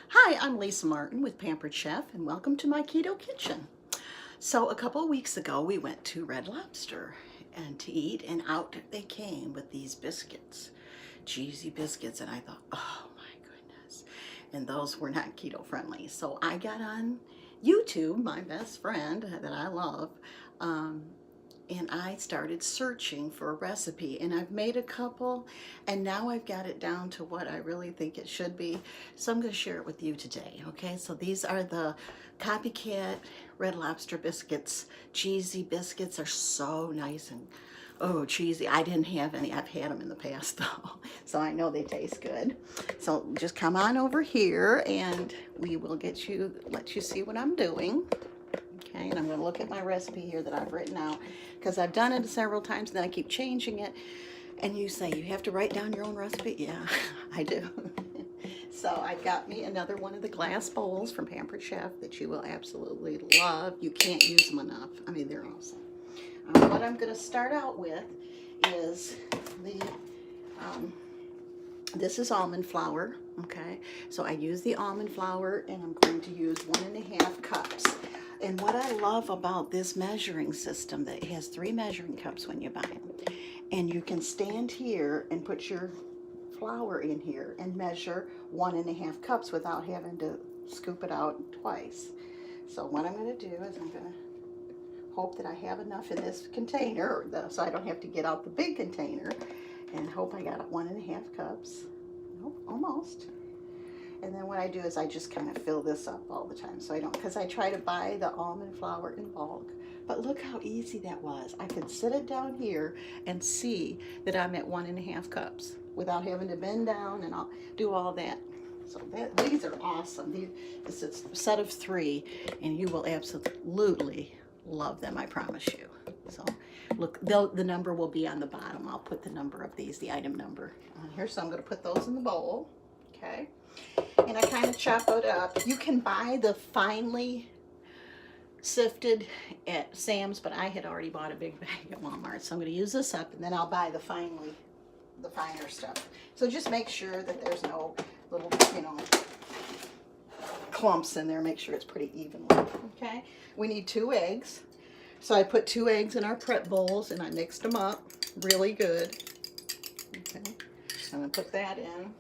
Hi, I'm Lisa Martin with Pampered Chef, and welcome to my Keto Kitchen. So a couple of weeks ago, we went to Red Lobster and to eat, and out they came with these biscuits, cheesy biscuits, and I thought, oh my goodness, and those were not keto friendly. So I got on YouTube, my best friend that I love, and I started searching for a recipe, and I've made a couple, and now I've got it down to what I really think it should be. So I'm going to share it with you today. Okay, so these are the Copycat Red Lobster biscuits. Cheesy biscuits are so nice and cheesy. I didn't have any. I've had them in the past though, so I know they taste good. So just come on over here and we will let you see what I'm doing. Okay, and I'm going to look at my recipe here that I've written out because I've done it several times and then I keep changing it. And you say you have to write down your own recipe? Yeah, I do. So I got me another one of the glass bowls from Pampered Chef that you will absolutely love. You can't use them enough. I mean, they're awesome. What I'm going to start out with is this is almond flour. Okay, so I use the almond flour and I'm going to use 1.5 cups. And what I love about this measuring system, that it has 3 measuring cups when you buy them. And you can stand here and put your flour in here and measure 1.5 cups without having to scoop it out twice. So what I'm going to do is I'm going to hope that I have enough in this container so I don't have to get out the big container, and hope I got 1.5 cups. Nope, almost. And then what I do is I just kind of fill this up all the time, so I don't, because I try to buy the almond flour in bulk. But look how easy that was. I could sit it down here and see that I'm at 1.5 cups without having to bend down and I'll do all that. So these are awesome. This is a set of 3, and you will absolutely love them, I promise you. So look, the number will be on the bottom. I'll put the number of these, the item number on here. So I'm going to put those in the bowl. Okay. And I kind of chop it up. You can buy the finely sifted at Sam's, but I had already bought a big bag at Walmart. So I'm going to use this up, and then I'll buy the finer stuff. So just make sure that there's no little, clumps in there. Make sure it's pretty evenly. Okay. We need 2 eggs. So I put 2 eggs in our prep bowls, and I mixed them up really good. Okay. I'm going to put that in.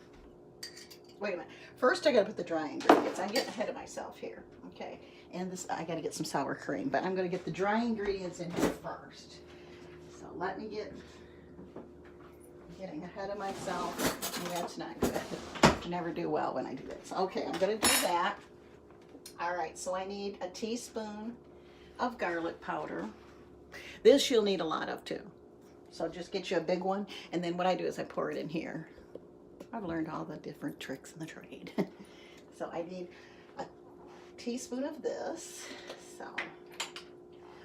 Wait a minute. First, I got to put the dry ingredients. I'm getting ahead of myself here. Okay. And this, I got to get some sour cream, but I'm going to get the dry ingredients in here first. So let me getting ahead of myself. And that's not good. I never do well when I do this. Okay, I'm going to do that. All right. So I need a teaspoon of garlic powder. This you'll need a lot of too. So just get you a big one. And then what I do is I pour it in here. I've learned all the different tricks in the trade. So I need a teaspoon of this. So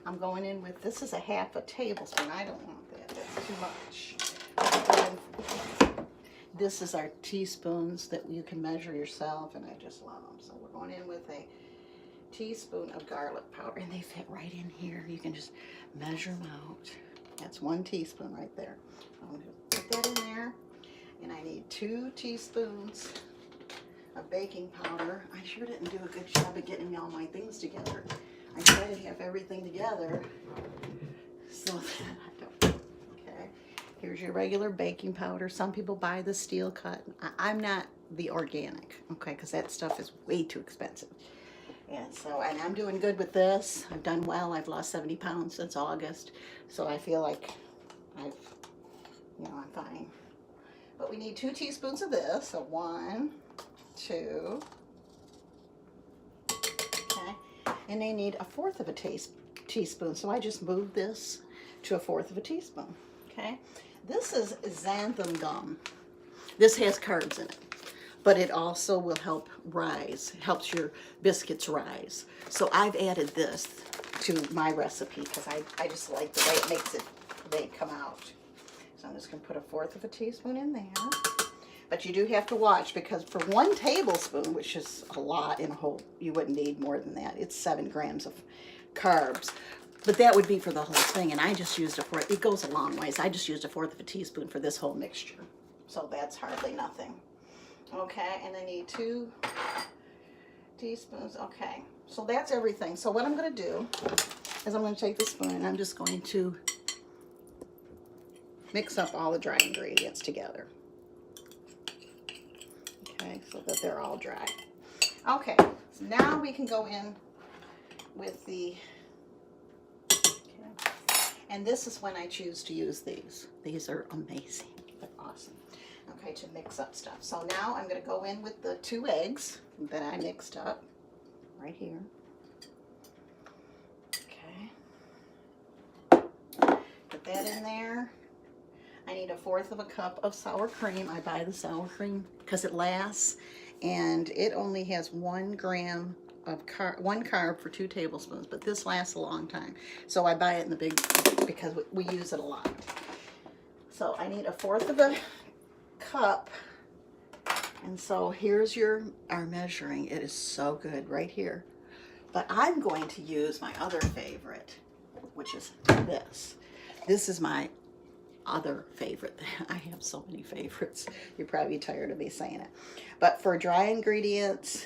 I'm going in with, this is a 1/2 tablespoon. I don't want that. That's too much. This is our teaspoons that you can measure yourself, and I just love them. So we're going in with a teaspoon of garlic powder, and they fit right in here. You can just measure them out. That's 1 teaspoon right there. I'm going to put that in there. And I need 2 teaspoons of baking powder. I sure didn't do a good job of getting all my things together. I try to have everything together so that I don't. Okay, here's your regular baking powder. Some people buy the steel cut. I'm not the organic, okay, because that stuff is way too expensive. And so, and I'm doing good with this. I've done well. I've lost 70 pounds since August. So I feel like I'm fine. But we need 2 teaspoons of this. So 1, 2. Okay. And they need 1/4 of a teaspoon. So I just moved this to 1/4 of a teaspoon. Okay. This is xantham gum. This has carbs in it, but it also will help helps your biscuits rise. So I've added this to my recipe because I just like the way it makes they come out. So I'm just going to put 1/4 of a teaspoon in there. But you do have to watch, because for 1 tablespoon, which is a lot in a whole, you wouldn't need more than that. It's 7 grams of carbs. But that would be for the whole thing, and I just used it goes a long ways. I just used 1/4 of a teaspoon for this whole mixture. So that's hardly nothing. Okay, and I need 2 teaspoons. Okay, so that's everything. So what I'm going to do is I'm going to take the spoon and I'm just going to mix up all the dry ingredients together. Okay, so that they're all dry. Okay, so now we can go in with the, okay, and this is when I choose to use these. These are amazing. They're awesome. Okay, to mix up stuff. So now I'm going to go in with the 2 eggs that I mixed up right here. Okay. Put that in there. I need 1/4 cup of sour cream. I buy the sour cream because it lasts, and it only has 1 gram of 1 carb for 2 tablespoons, but this lasts a long time. So I buy it in the big because we use it a lot. So I need 1/4 cup, and so here's our measuring. It is so good right here. But I'm going to use my other favorite, which is this. This is my other favorite. I have so many favorites. You're probably tired of me saying it. But for dry ingredients,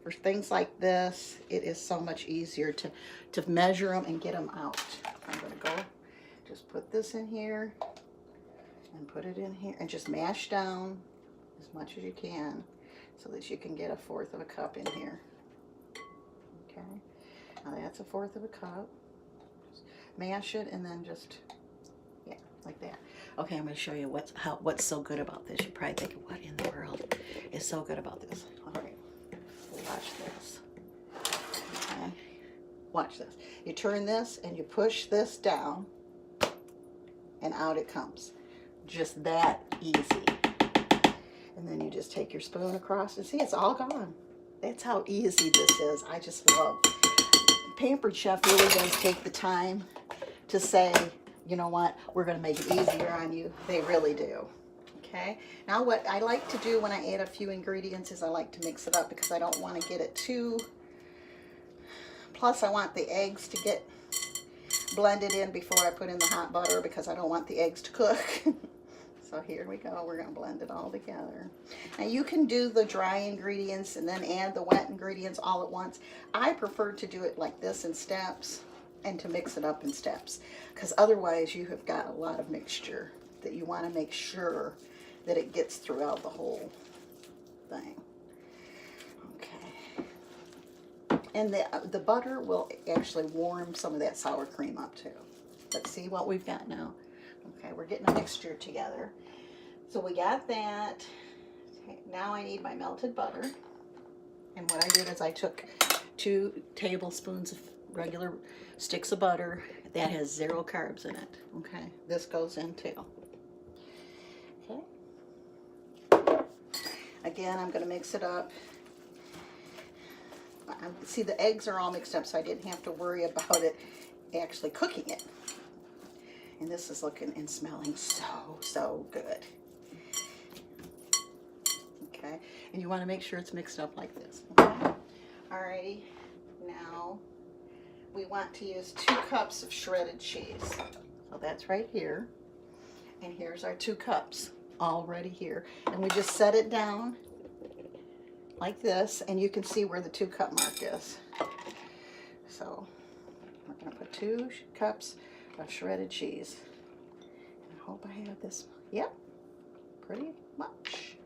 for things like this, it is so much easier to measure them and get them out. I'm going to go just put this in here and put it in here and just mash down as much as you can so that you can get 1/4 cup in here. Okay, now that's 1/4 cup. Just mash it and then just, yeah, like that. Okay, I'm going to show you what's so good about this. You're probably thinking, what in the world is so good about this? All right, watch this. Okay, watch this. You turn this and you push this down and out it comes. Just that easy. And then you just take your spoon across and see, it's all gone. That's how easy this is. I just love. Pampered Chef really does take the time to say, you know what, we're going to make it easier on you. They really do. Okay. Now what I like to do when I add a few ingredients is I like to mix it up because I don't want to get it too. Plus I want the eggs to get blended in before I put in the hot butter because I don't want the eggs to cook. So here we go. We're going to blend it all together. Now you can do the dry ingredients and then add the wet ingredients all at once. I prefer to do it like this in steps and to mix it up in steps because otherwise you have got a lot of mixture that you want to make sure that it gets throughout the whole thing. Okay. And the butter will actually warm some of that sour cream up too. Let's see what we've got now. Okay, we're getting a mixture together. So we got that. Okay, now I need my melted butter. And what I did is I took 2 tablespoons of regular sticks of butter. That has 0 carbs in it. Okay, this goes in too. Okay. Again, I'm going to mix it up. See, the eggs are all mixed up, so I didn't have to worry about it actually cooking it. And this is looking and smelling so good. Okay, and you want to make sure it's mixed up like this. Okay. Alrighty, now we want to use 2 cups of shredded cheese. So that's right here. And here's our 2 cups already here. And we just set it down like this, and you can see where the 2 cup mark is. So we're going to put 2 cups of shredded cheese. And I hope I have this. Yep, pretty much.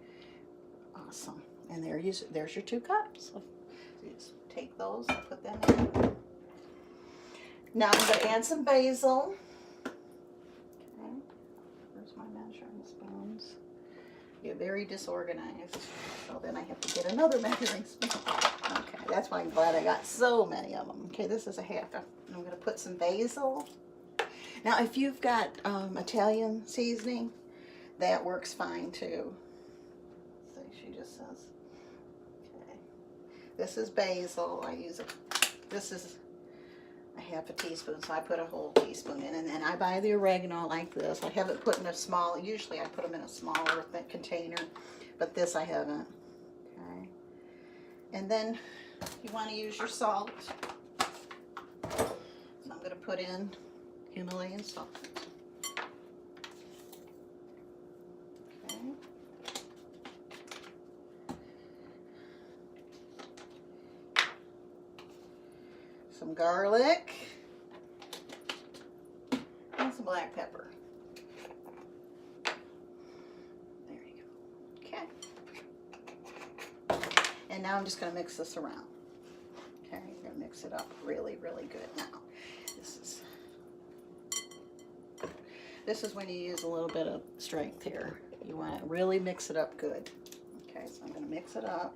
Awesome. And there's your 2 cups. So you just take those and put them in. Now I'm going to add some basil. Okay, where's my measuring spoons? Get very disorganized. So then I have to get another measuring spoon. Okay, that's why I'm glad I got so many of them. Okay, this is a half. I'm going to put some basil. Now, if you've got Italian seasoning, that works fine too. So she just says, okay. This is basil. I use it. This is a half a teaspoon, so I put a whole teaspoon in. And then I buy the oregano like this. I haven't put in a small, usually I put them in a smaller container, but this I haven't. Okay. And then you want to use your salt. So I'm going to put in Himalayan salt. Okay. some garlic, and some black pepper. There you go. Okay. And now I'm just going to mix this around. Okay, I'm going to mix it up really, really good now. This is when you use a little bit of strength here. You want to really mix it up good. Okay, so I'm going to mix it up.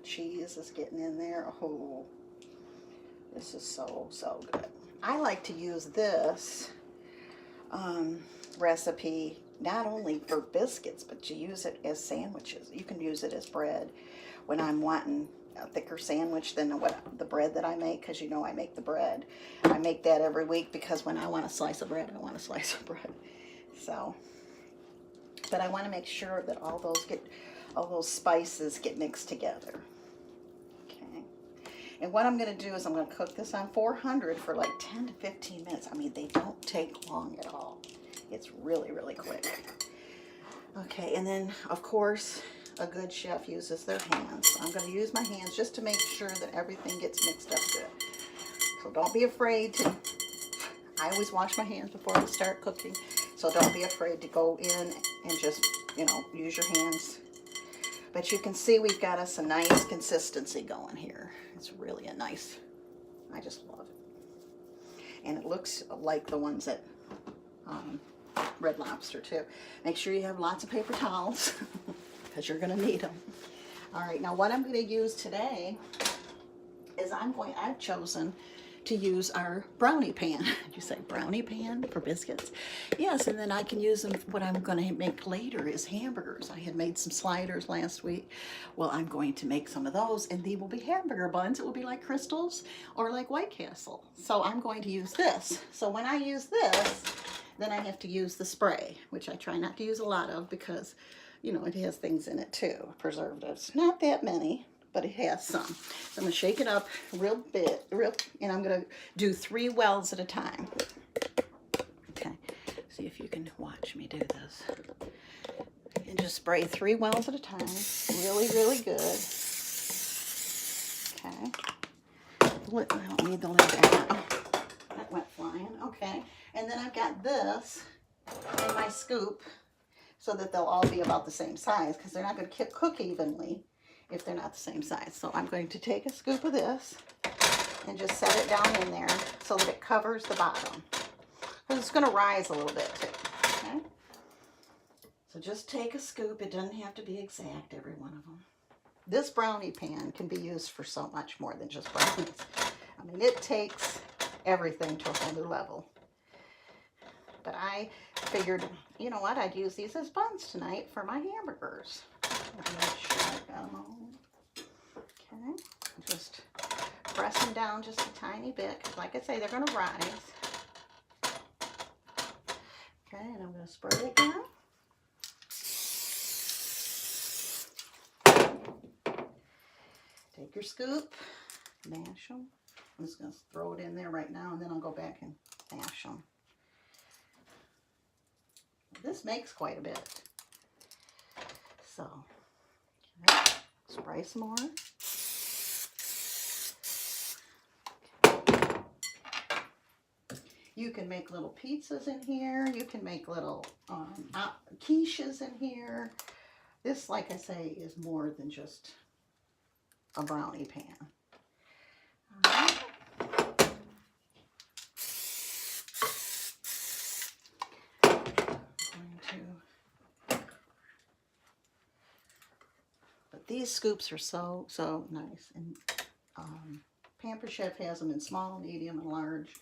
Cheese is getting in there. Oh, this is so, so good. I like to use this recipe not only for biscuits, but you use it as sandwiches. You can use it as bread when I'm wanting a thicker sandwich than the bread that I make, because you know I make the bread. I make that every week because when I want a slice of bread, I want a slice of bread. So, but I want to make sure that all those spices get mixed together. Okay. And what I'm going to do is I'm going to cook this on 400 for like 10 to 15 minutes. I mean, they don't take long at all. It's really, really quick. Okay, and then of course, a good chef uses their hands. So I'm going to use my hands just to make sure that everything gets mixed up good. So don't be afraid to, I always wash my hands before I start cooking. So don't be afraid to go in and just, you know, use your hands. But you can see we've got us a nice consistency going here. It's really a nice, I just love it. And it looks like the ones at Red Lobster too. Make sure you have lots of paper towels. Because you're going to need them. All right, now what I'm going to use today is I've chosen to use our brownie pan. Did you say brownie pan for biscuits? Yes, and then I can use them. What I'm going to make later is hamburgers. I had made some sliders last week. Well, I'm going to make some of those, and they will be hamburger buns. It will be like Crystals or like White Castle. So I'm going to use this. So when I use this, then I have to use the spray, which I try not to use a lot of because you know, it has things in it too, preservatives. Not that many, but it has some. So I'm going to shake it up real bit, and I'm going to do 3 wells at a time. Okay, see if you can watch me do this. And just spray 3 wells at a time. Really, really good. Okay. I don't need the lid back. Oh, that went flying. Okay. And then I've got this in my scoop, so that they'll all be about the same size, because they're not going to cook evenly if they're not the same size. So I'm going to take a scoop of this and just set it down in there so that it covers the bottom. Because it's going to rise a little bit too. Okay? So just take a scoop. It doesn't have to be exact, every one of them. This brownie pan can be used for so much more than just brownies. I mean, it takes everything to a whole new level. But I figured, you know what, I'd use these as buns tonight for my hamburgers. Make sure I got them all. Okay, just press them down just a tiny bit, because like I say, they're going to rise. Okay, and I'm going to spray it again. Take your scoop, mash them. I'm just going to throw it in there right now, and then I'll go back and mash them. This makes quite a bit. So, okay, spray some more. You can make little pizzas in here. You can make little quiches in here. This, like I say, is more than just a brownie pan. All right. These scoops are so, so nice. And Pamper Chef has them in small, medium, and large.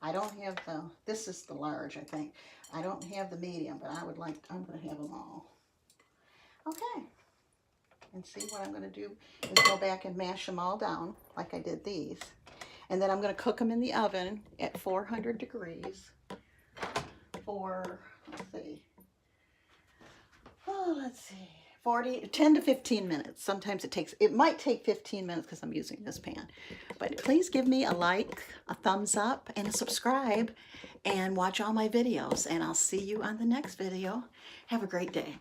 I don't have this is the large, I think. I don't have the medium, but I'm going to have them all. Okay. And see, what I'm going to do is go back and mash them all down like I did these. And then I'm going to cook them in the oven at 400 degrees for, let's see. 10 to 15 minutes. Sometimes it might take 15 minutes because I'm using this pan. But please give me a like, a thumbs up, and a subscribe, and watch all my videos. And I'll see you on the next video. Have a great day.